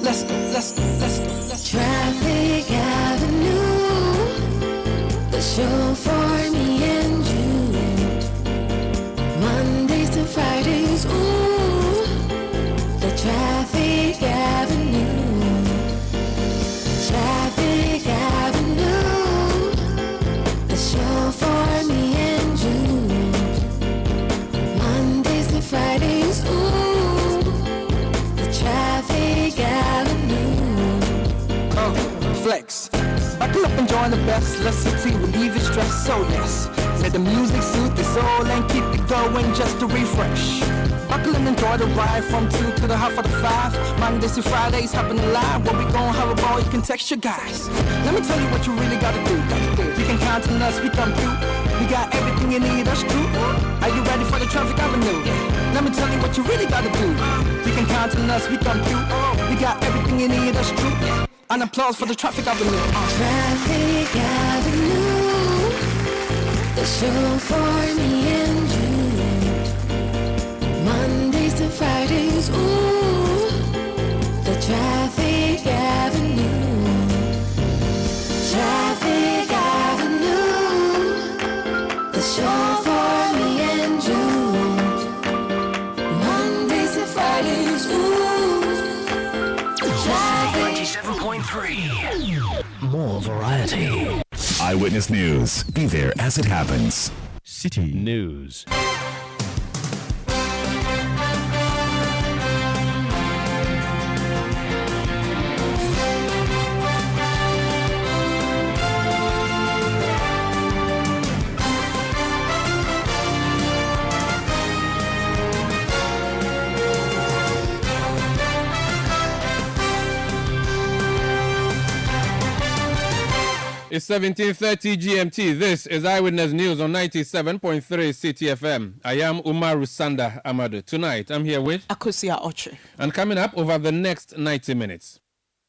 let's go, let's go, let's go, let's go. Traffic Avenue, the show for me and you. Mondays to Fridays, ooh, the Traffic Avenue. Traffic Avenue, the show for me and you. Mondays to Fridays, ooh, the Traffic Avenue. Flex. Buckle up and join the best. Let's see, relieve your stress, so yes. Let the music soothe the soul and keep it going just to refresh. Buckle and enjoy the ride from 2 to the half of the 5. Mondays to Fridays happening live. Where we gon' have a ball, you can text your guys. Let me tell you what you really gotta do. You can count on us, we come through. We got everything you need, that's true. Are you ready for the Traffic Avenue? Let me tell you what you really gotta do. You can count on us, we come through. We got everything you need, that's true. An applause for the Traffic Avenue. Traffic Avenue, the show for me and you. Mondays to Fridays, ooh, the Traffic Avenue. Traffic Avenue, the show for me and you. Mondays to Fridays, ooh, the Traffic 97.3. More variety. Eyewitness News. Be there as it happens. City News. It's 17:30 GMT. This is Eyewitness News on 97.3 Citi FM. I am Umaru Sanda Amadu. Tonight, I'm here with Akusia Oche. And coming up over the next 90 minutes.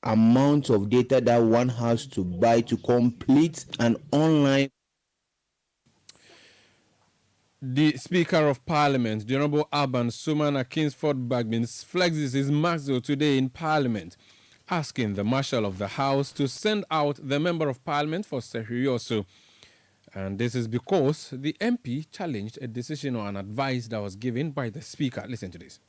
Amount of data that one has to buy to complete an online. The Speaker of Parliament, the Honorable Alban Sumana Kingsford Bagbin, flexes his muzzle today in Parliament, asking the Marshal of the House to send out the Member of Parliament for Afriyie. And this is because the MP challenged a decision or an advice that was given by the Speaker. Listen to this.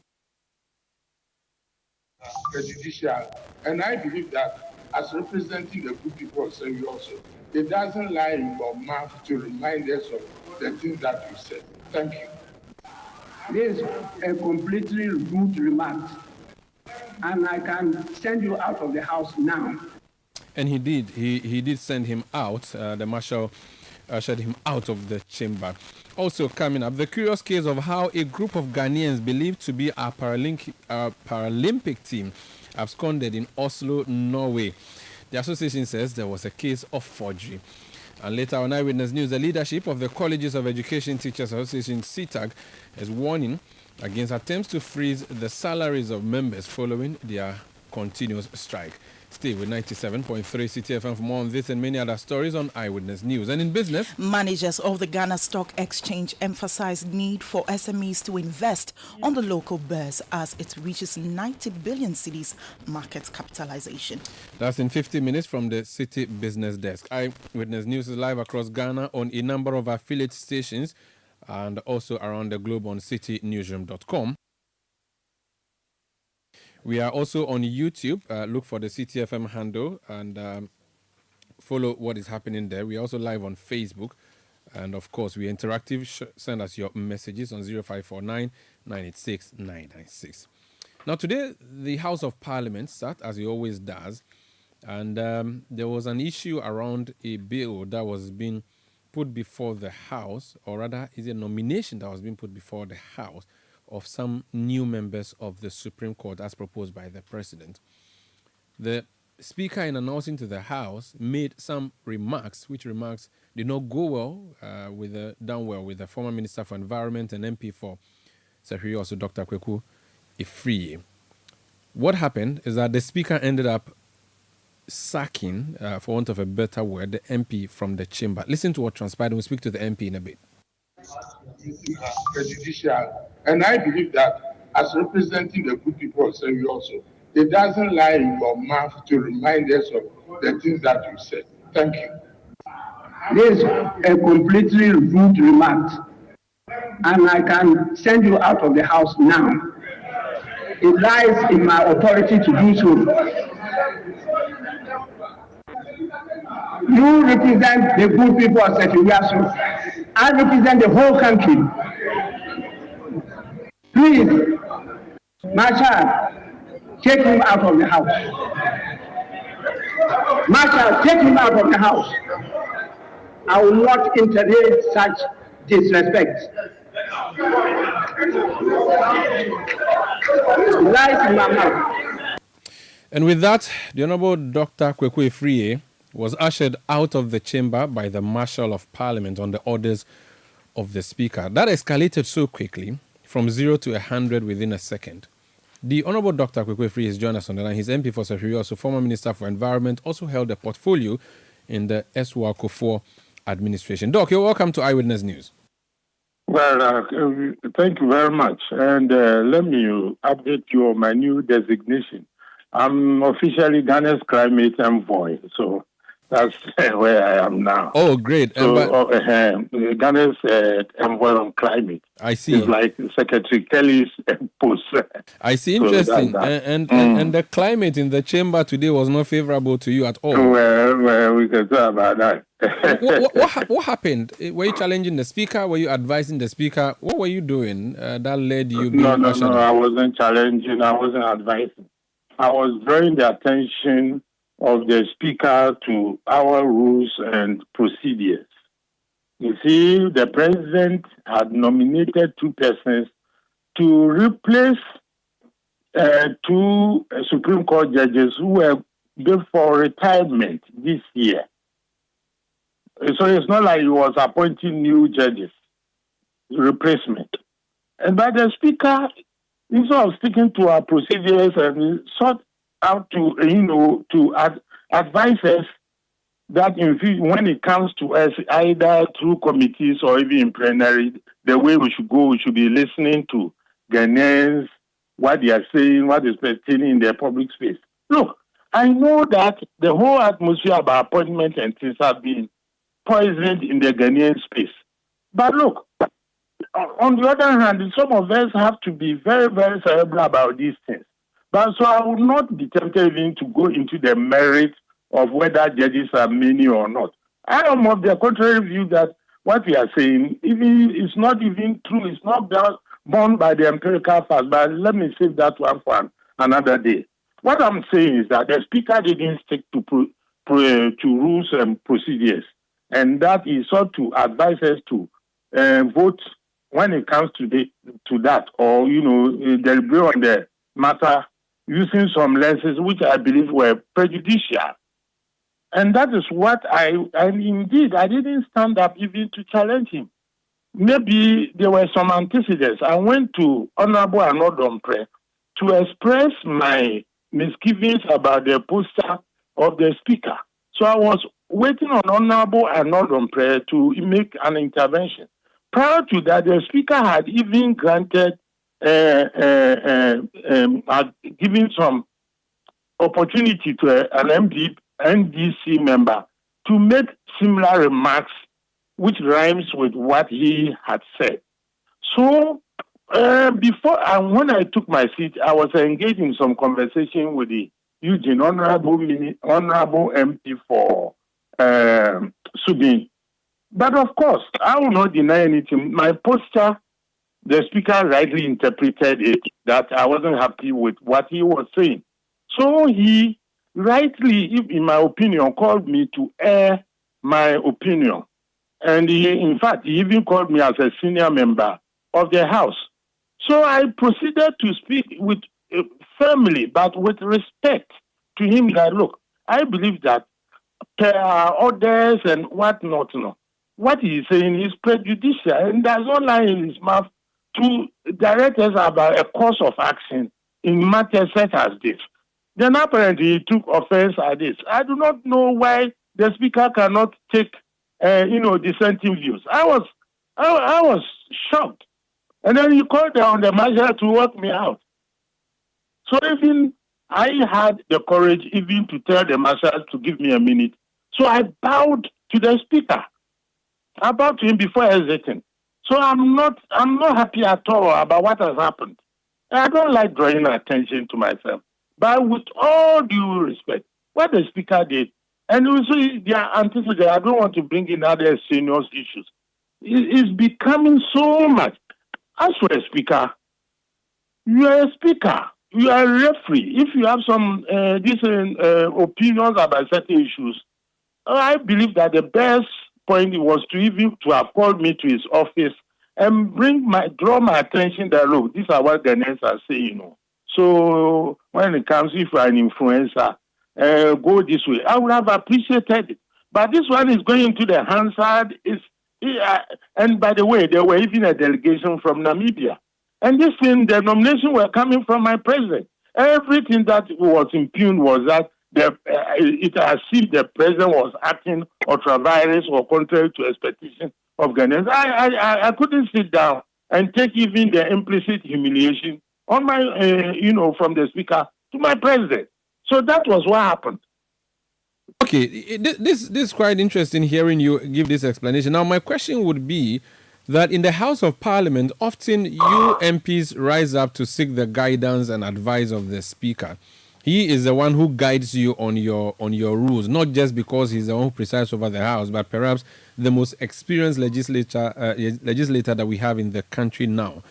Prejudicial. And I believe that as representing the good people of Afriyie, it doesn't lie in your mouth to remind us of the things that you said. Thank you. This is a completely rude remark. And I can send you out of the house now. And he did. He did send him out. The Marshal ushered him out of the chamber. Also coming up, the curious case of how a group of Ghanaians believed to be our Paralympic team absconded in Oslo, Norway. The association says there was a case of forgery. And later on Eyewitness News, the leadership of the Colleges of Education Teachers Association, CTAG, is warning against attempts to freeze the salaries of members following their continuous strike. Stay with 97.3 Citi FM for more on this and many other stories on Eyewitness News. And in business, managers of the Ghana Stock Exchange emphasize need for SMEs to invest on the local bourse as it reaches 90 billion cedis market capitalization. That's in 50 minutes from the City Business Desk. Eyewitness News is live across Ghana on a number of affiliate stations and also around the globe on citynewsroom.com. We are also on YouTube. Look for the Citi FM handle and follow what is happening there. We are also live on Facebook. And, of course, we are interactive. Send us your messages on 0549 986 996. Now, today, the House of Parliament sat, as it always does. And there was an issue around a bill that was being put before the House, or rather, is a nomination that was being put before the House of some new members of the Supreme Court as proposed by the President. The Speaker, in announcing to the House, made some remarks, which remarks did not go well with the former Minister for Environment and MP for Afriyie, also Dr. Kweku Afriyie. What happened is that the Speaker ended up sacking, for want of a better word, the MP from the chamber. Listen to what transpired. We'll speak to the MP in a bit. Prejudicial. And I believe that as representing the good people of Afriyie, It doesn't lie in your mouth to remind us of the things that you said. Thank you. This is a completely rude remark, and I can send you out of the house now. It lies in my authority to do so. You represent the good people of Afriyie. I represent the whole country. Please, Marshal, take him out of the house. Marshal, take him out of the house. I will not entertain such disrespect. Lies in my mouth. And with that, the Honorable Dr. Eyewitness was ushered out of the chamber by the Marshal of Parliament on the orders of the Speaker. That escalated so quickly, from 0 to 100 within a second. The Honorable Dr. Eyewitness joined us on the line. He's MP for Afriyie, also former Minister for Environment, also held a portfolio in the Eswa Kufuor administration. Doc, you're welcome to Eyewitness News. Well, thank you very much. And let me update you on my new designation. I'm officially Ghana's climate envoy, so that's where I am now. Oh, great. So, Ghana's envoy on climate. I see. It's like Secretary Kelly's post. I see. Interesting. So and the climate in the chamber today was not favorable to you at all. Well, we can talk about that. What happened? Were you challenging the Speaker? Were you advising the Speaker? What were you doing that led you? No, I wasn't challenging. I wasn't advising. I was drawing the attention of the Speaker to our rules and procedures. You see, the President had nominated 2 persons to replace 2 Supreme Court judges who were due for retirement this year. So it's not like he was appointing new judges, replacement. But the Speaker, instead of sticking to our procedures and sought out to advise us that when it comes to us, either through committees or even in plenary, the way we should go, we should be listening to Ghanaians, what they are saying, what is pertaining in their public space. Look, I know that the whole atmosphere about appointment and things have been poisoned in the Ghanaian space. But look, on the other hand, some of us have to be very, very cerebral about these things. But so I would not be tempted even to go into the merits of whether judges are many or not. I am of the contrary view that what we are saying even is not even true. It's not borne by the empirical facts. But let me save that one for another day. What I'm saying is that the Speaker didn't stick to rules and procedures, and that he sought to advise us to vote when it comes to that, or deliberate on the matter using some lenses which I believe were prejudicial. And that is what and indeed, I didn't stand up even to challenge him. Maybe there were some antecedents. I went to Honorable Anodompre to express my misgivings about the posture of the Speaker. So I was waiting on Honorable Anodompre to make an intervention. Prior to that, the Speaker had even granted giving some opportunity to an NDC member to make similar remarks which rhymes with what he had said. So when I took my seat, I was engaged in some conversation with the Eugene, Honorable MP for Subin. But of course, I will not deny anything. My posture, the Speaker rightly interpreted it, that I wasn't happy with what he was saying. So he rightly, in my opinion, called me to air my opinion. And in fact, he even called me as a senior member of the House. So I proceeded to speak with firmly, but with respect to him that, look, I believe that per our orders and whatnot, what he is saying is prejudicial, and does not lie in his mouth to direct us about a course of action in matters such as this. Then apparently he took offense at this. I do not know why the Speaker cannot take, dissenting views. I was shocked. And then he called down the Marshal to work me out. So even I had the courage even to tell the marshal to give me a minute. So I bowed to the speaker. I bowed to him before exiting. So I'm not happy at all about what has happened. I don't like drawing attention to myself. But with all due respect, what the speaker did, and also they are anticipating, I don't want to bring in other serious issues. It's becoming so much. As for a speaker, you are a speaker. You are a referee. If you have some different opinions about certain issues, I believe that the best point was to have called me to his office and draw my attention that, look, these are what Ghanaians are saying, So when it comes, if you're an influencer, go this way. I would have appreciated it. But this one is going into the Hansard. And by the way, there were even a delegation from Namibia. And this thing, the nomination were coming from my president. Everything that was impugned was that it as if the president was acting ultra-virus or contrary to expectation of Ghanaians. I couldn't sit down and take even the implicit humiliation on my, from the speaker to my president. So that was what happened. Okay, this is quite interesting hearing you give this explanation. Now, my question would be that in the House of Parliament, often you MPs rise up to seek the guidance and advice of the Speaker. He is the one who guides you on your rules, not just because he's the one who presides over the House, but perhaps the most experienced legislator that we have in the country now.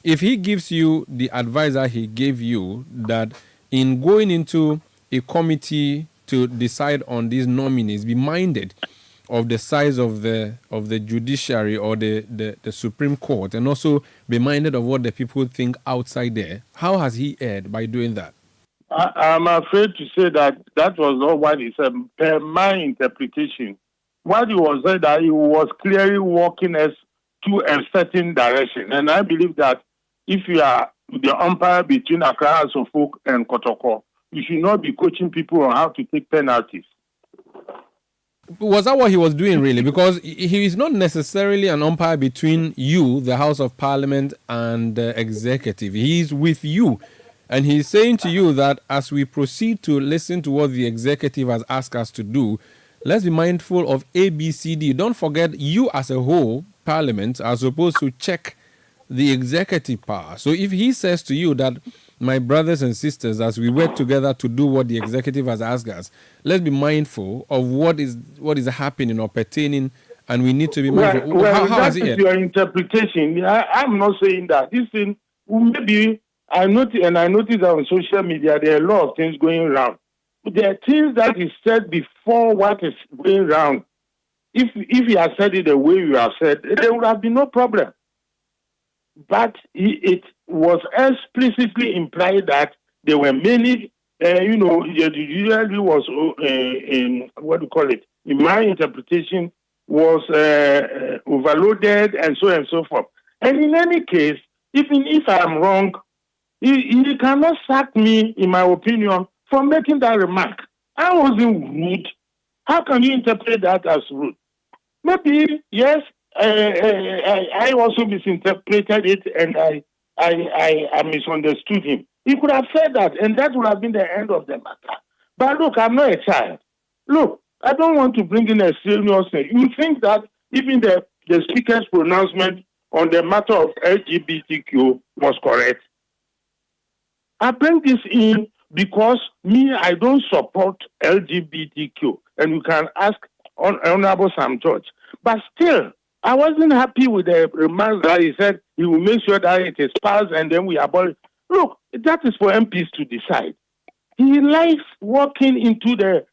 If he gives you the advice that he gave you, that in going into a committee to decide on these nominees, be minded of the size of the judiciary or the Supreme Court, and also be minded of what the people think outside there. How has he erred by doing that? I'm afraid to say that was not what he said. Per my interpretation, what he was saying that he was clearly walking us to a certain direction. And I believe that if you are the umpire between Accra, Suffolk, and Kotoko, you should not be coaching people on how to take penalties. Was that what he was doing, really? Because he is not necessarily an umpire between you, the House of Parliament, and the executive. He is with you. And he's saying to you that as we proceed to listen to what the executive has asked us to do, let's be mindful of A, B, C, D. Don't forget, you as a whole, Parliament, are supposed to check the executive power. So if he says to you that, my brothers and sisters, as we work together to do what the executive has asked us, let's be mindful of what is happening or pertaining, and we need to be mindful. Well, how has it is your interpretation. I'm not saying that. This thing, maybe I noticed that on social media there are a lot of things going around. There are things that is said before what is going around. If he had said it the way you have said, there would have been no problem. But it was explicitly implied that there were many, the judiciary was, in my interpretation, was overloaded and so forth. And in any case, even if I'm wrong, you cannot sack me, in my opinion, for making that remark. I wasn't rude. How can you interpret that as rude? Maybe, yes, I also misinterpreted it, and I misunderstood him. He could have said that, and that would have been the end of the matter. But look, I'm not a child. Look, I don't want to bring in a serious thing. You think that even the speaker's pronouncement on the matter of LGBTQ was correct? I bring this in because I don't support LGBTQ, and you can ask Honorable Sam George. But still, I wasn't happy with the remarks that he said he will make sure that it is passed and then we abolish. Look, that is for MPs to decide. He likes walking into the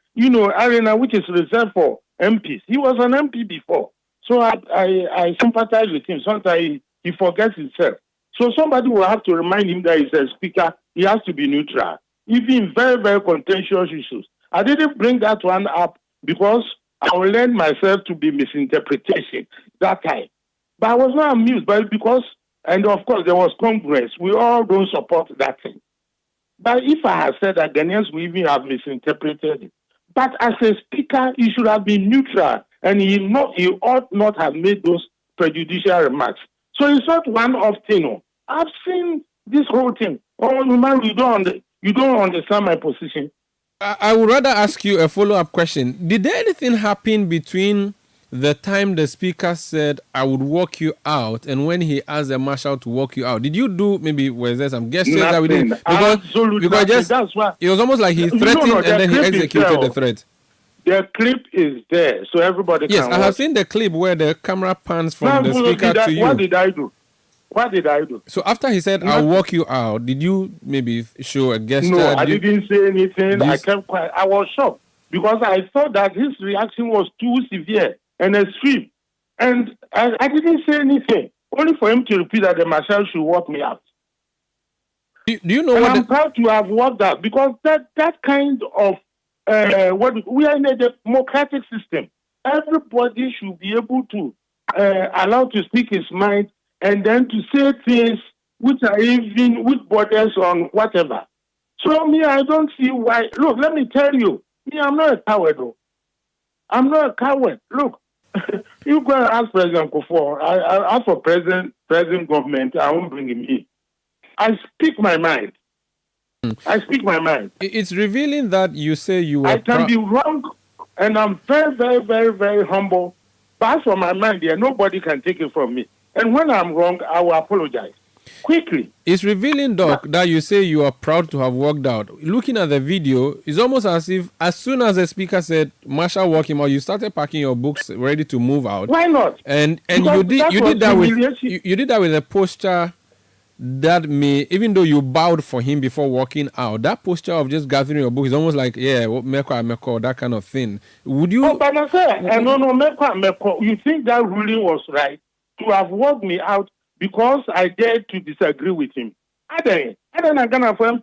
arena which is reserved for MPs. He was an MP before, so I sympathize with him. Sometimes he forgets himself. So somebody will have to remind him that he's a speaker. He has to be neutral, even in very, very contentious issues. I didn't bring that one up because I will learn myself to be misinterpretation that time. But I was not amused, but and of course there was Congress. We all don't support that thing. But if I had said that, Ghanaians will even have misinterpreted it. But as a speaker, he should have been neutral, and he ought not have made those prejudicial remarks. So it's not one-off thing. I've seen this whole thing. Oh, man, you You don't understand my position. I would rather ask you a follow-up question. Did there anything happen between the time the speaker said, I would walk you out, and when he asked the marshal to walk you out? Did you do, maybe, was there some gestures that we did? Absolutely. Because that's why. It was almost like he threatened and then he executed the threat. The clip is there, so everybody can watch. Yes, I have seen the clip where the camera pans from the speaker to you. What did I do? What did I do? So after he said, I'll walk you out, did you maybe show a gesture? No, I didn't say anything. I kept quiet. I was shocked because I thought that his reaction was too severe and extreme. And I didn't say anything, only for him to repeat that the marshal should walk me out. Do you know what? I'm proud to have walked out because that kind of we are in a democratic system. Everybody should be able to allow to speak his mind and then to say things which are even with borders on whatever. So me, I don't see why. Look, let me tell you, me, I'm not a coward though. I'm not a coward. Look, you go and ask President Kufuor. I ask for present government. I won't bring him in. I speak my mind. I speak my mind. It's revealing that you say you were. I can be wrong, and I'm very, very, very, very humble. But as for my mind, there, nobody can take it from me. And when I'm wrong, I will apologize quickly. It's revealing, Doc, that you say you are proud to have walked out. Looking at the video, it's almost as if as soon as the speaker said, Marshal, walk him out, you started packing your books, ready to move out. Why not? And you did that with a posture that may, even though you bowed for him before walking out, that posture of just gathering your book is almost like, meko, that kind of thing. Would you? Oh, but I say, no, meko. You think that ruling was right to have walked me out because I dared to disagree with him? I don't gonna for him.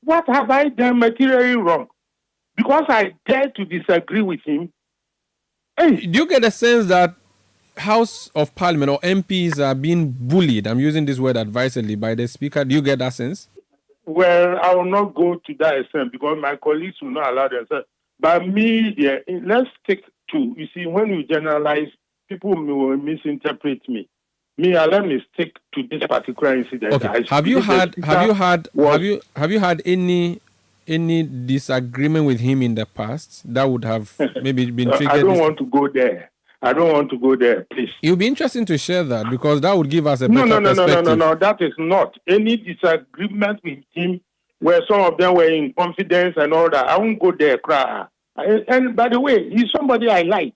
What have I done materially wrong? Because I dared to disagree with him. Hey, do you get a sense that House of Parliament or MPs are being bullied? I'm using this word advisedly by the speaker. Do you get that sense? Well, I will not go to that extent because my colleagues will not allow themselves. But me, let's stick to. You see, when you generalize, people will misinterpret me. Let me stick to this particular incident. Okay. Have you had any disagreement with him in the past that would have maybe been triggered? I don't want to go there. I don't want to go there, please. It would be interesting to share that because that would give us a better perspective. No. That is not any disagreement with him where some of them were in confidence and all that. I won't go there, cry. And by the way, he's somebody I like.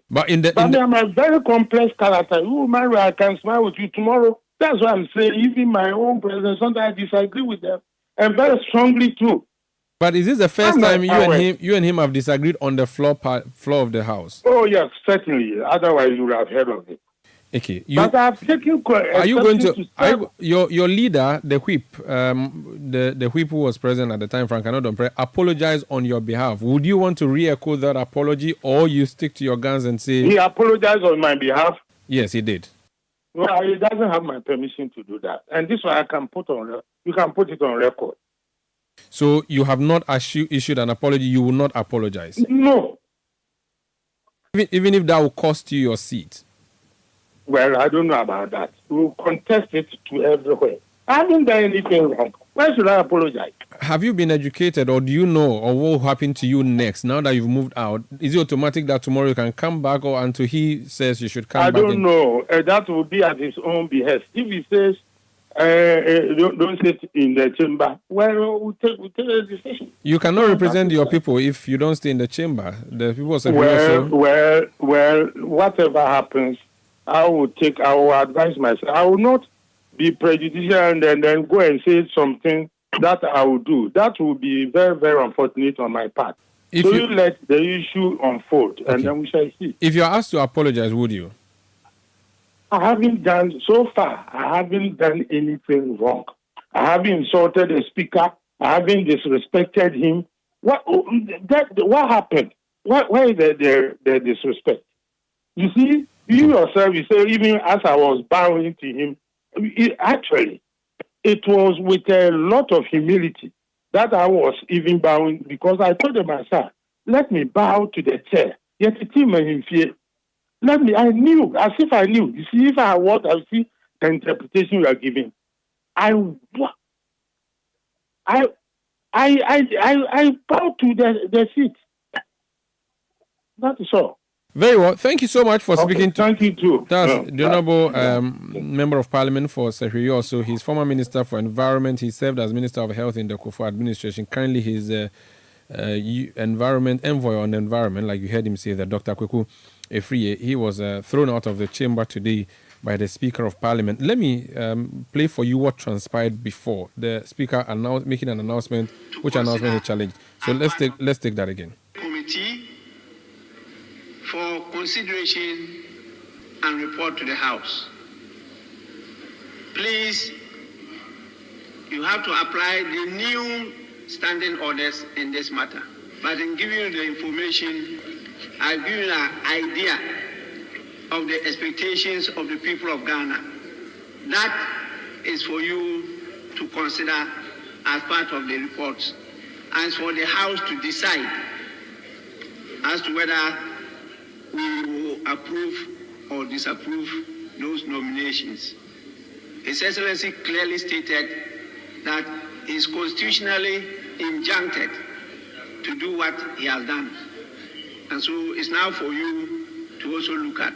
But I'm a very complex character. You marry, I can smile with you tomorrow. That's what I'm saying. Even my own president, sometimes I disagree with them, and very strongly too. But is this the first time you and him have disagreed on the floor of the House? Oh yes, certainly. Otherwise, you would have heard of it. Okay. But I've taken. Are you going to? Your leader, the whip, the whip who was present at the time, Frank Anodonpre, apologize on your behalf. Would you want to re-echo that apology, or you stick to your guns and say he apologized on my behalf? Yes, he did. Well, he doesn't have my permission to do that, and this one I can put on. You can put it on record. So you have not issued an apology. You will not apologize. No. Even if that will cost you your seat. Well, I don't know about that. We'll contest it to everywhere. I haven't done anything wrong. Why should I apologize? Have you been educated, or do you know, or what will happen to you next now that you've moved out? Is it automatic that tomorrow you can come back, or until he says you should come back? I don't know. That will be at his own behest. If he says, don't sit in the chamber, well, we'll take a decision. You cannot represent your people if you don't stay in the chamber. The people say, well, whatever happens, I will advise myself. I will not be prejudicial and then go and say something that I will do. That will be very, very unfortunate on my part. So you let the issue unfold, and then we shall see. If you're asked to apologize, would you? I haven't done anything wrong. I haven't insulted the speaker. I haven't disrespected him. What happened? Why is the disrespect? You see, you yourself, you say, even as I was bowing to him, it was with a lot of humility that I was even bowing, because I told myself, let me bow to the chair. Yet the team in fear. I knew, as if I knew. You see, if I walked, I see the interpretation you are giving, I bow to the seat. That is all. Very well. Thank you so much for speaking to. Thank you too. That's the Honourable Member of Parliament for Afriyie. Also, he's former Minister for Environment. He served as Minister of Health in the Kufuor administration. Currently, he's Environment Envoy on Environment, like you heard him say, that Dr. Eyewitness. He was thrown out of the chamber today by the Speaker of Parliament. Let me play for you what transpired before the Speaker making an announcement, which announcement he challenged. So let's take that again. Committee for consideration and report to the House. Please, you have to apply the new standing orders in this matter. But in giving you the information, I've given you an idea of the expectations of the people of Ghana. That is for you to consider as part of the report, and for the House to decide as to whether we will approve or disapprove those nominations. His Excellency clearly stated that he is constitutionally injuncted to do what he has done. And so it's now for you to also look at.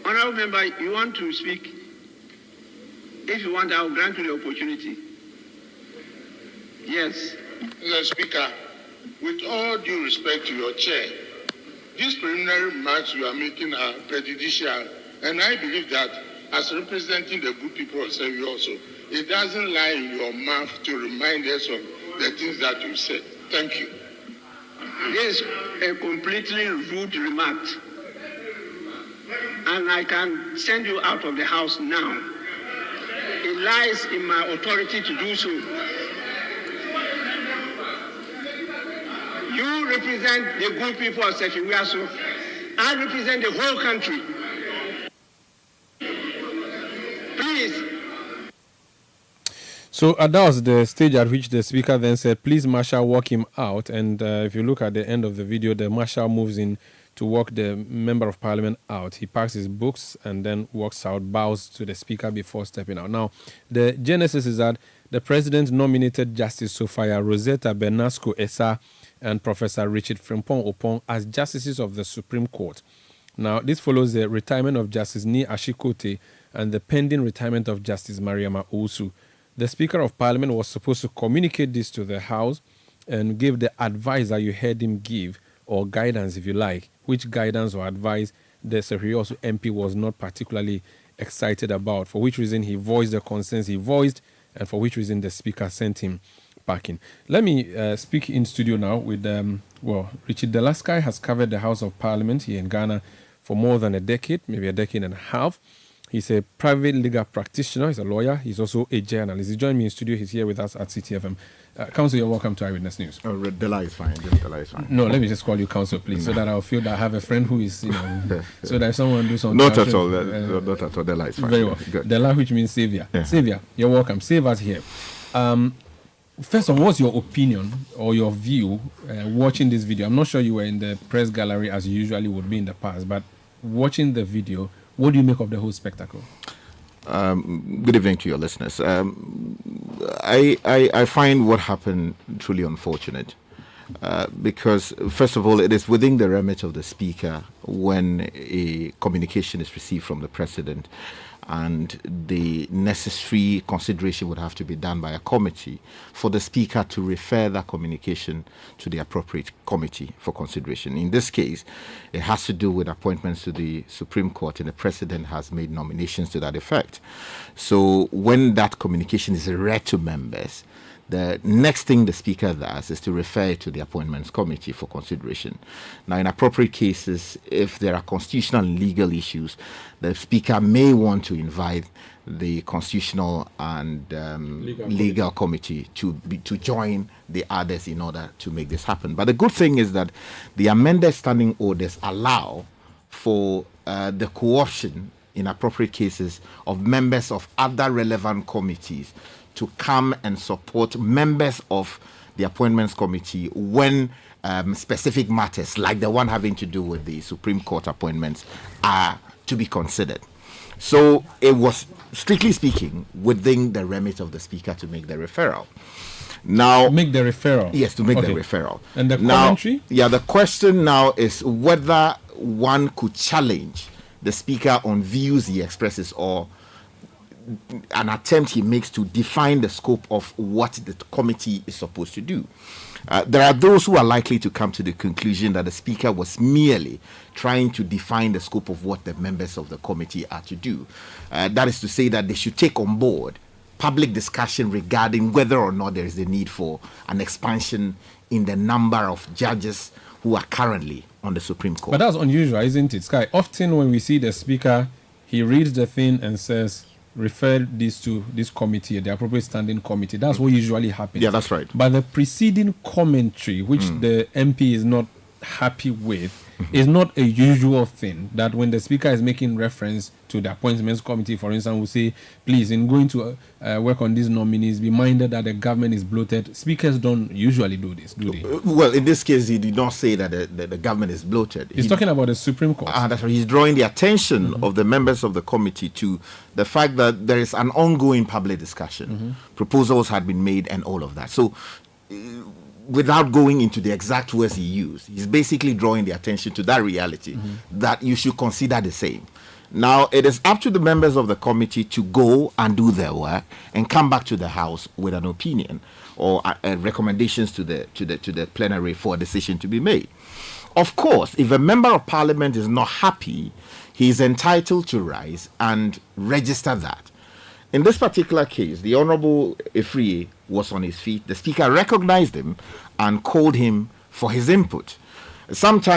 Honourable Member, you want to speak? If you want, I will grant you the opportunity. Yes. Mr. Speaker, with all due respect to your chair, these preliminary remarks you are making are prejudicial, and I believe that as representing the good people of Afriyie also, it doesn't lie in your mouth to remind us of the things that you said. Thank you. This is a completely rude remark, and I can send you out of the House now. It lies in my authority to do so. You represent the good people of Afriyie, so I represent the whole country. Please. So that was the stage at which the Speaker then said, please, Marshal, walk him out. And if you look at the end of the video, the Marshal moves in to walk the Member of Parliament out. He packs his books and then walks out, bows to the Speaker before stepping out. Now, the genesis is that the President nominated Justice Sophia Rosetta Bernasco-Essa and Professor Richard Frimpong Opong as Justices of the Supreme Court. Now, this follows the retirement of Justice Ni Ashikote and the pending retirement of Justice Mariama Owusu. The Speaker of Parliament was supposed to communicate this to the House and give the advice that you heard him give, or guidance if you like, which guidance or advice the Afriyie also MP was not particularly excited about, for which reason he voiced the concerns he voiced, and for which reason the Speaker sent him packing. Let me speak in studio now with, Richard Delaskai has covered the House of Parliament here in Ghana for more than a decade, maybe a decade and a half. He's a private legal practitioner. He's a lawyer. He's also a journalist. He joined me in studio. He's here with us at Citi FM. Counsel, you're welcome to Eyewitness News. Oh, Dela is fine. Dela is fine. No, let me just call you Counsel, please, so that I'll feel that I have a friend who is, so that if someone do something. Not at all. Not at all. Dela is fine. Very well. Good. Dela, which means Savior. Yeah. Savior, you're welcome. Save us here. First of all, what's your opinion or your view watching this video? I'm not sure you were in the press gallery as you usually would be in the past, but watching the video, what do you make of the whole spectacle? Good evening to your listeners. I find what happened truly unfortunate because, first of all, it is within the remit of the Speaker when a communication is received from the President, and the necessary consideration would have to be done by a committee for the Speaker to refer that communication to the appropriate committee for consideration. In this case, it has to do with appointments to the Supreme Court, and the President has made nominations to that effect. So when that communication is read to members, the next thing the Speaker does is to refer it to the Appointments Committee for consideration. Now, in appropriate cases, if there are constitutional and legal issues, the Speaker may want to invite the Constitutional and legal committee to join the others in order to make this happen. But the good thing is that the amended standing orders allow for the co-option in appropriate cases of members of other relevant committees to come and support members of the Appointments Committee when specific matters like the one having to do with the Supreme Court appointments are to be considered. So it was, strictly speaking, within the remit of the Speaker to make the referral. Now, make the referral. Yes, to make the referral. And the commentary? Yeah, the question now is whether one could challenge the Speaker on views he expresses or an attempt he makes to define the scope of what the committee is supposed to do. There are those who are likely to come to the conclusion that the Speaker was merely trying to define the scope of what the members of the committee are to do. That is to say that they should take on board public discussion regarding whether or not there is a need for an expansion in the number of judges who are currently on the Supreme Court. But that's unusual, isn't it, Sky? Often when we see the Speaker, he reads the thing and says, refer this to this committee, the appropriate standing committee. That's what usually happens. Yeah, that's right. But the preceding commentary, which the MP is not happy with, is not a usual thing. That when the Speaker is making reference to the Appointments Committee, for instance, will say, please, in going to work on these nominees, be minded that the government is bloated. Speakers don't usually do this, do they? Well, in this case, he did not say that the government is bloated. He's talking about the Supreme Court. That's right. He's drawing the attention of the members of the committee to the fact that there is an ongoing public discussion. Proposals had been made and all of that. So, without going into the exact words he used, he's basically drawing the attention to that reality that you should consider the same. Now, it is up to the members of the committee to go and do their work and come back to the House with an opinion or recommendations to the plenary for a decision to be made. Of course, if a member of Parliament is not happy, he is entitled to rise and register that. In this particular case, the Honourable Afriyie was on his feet. The Speaker recognized him and called him for his input. Sometimes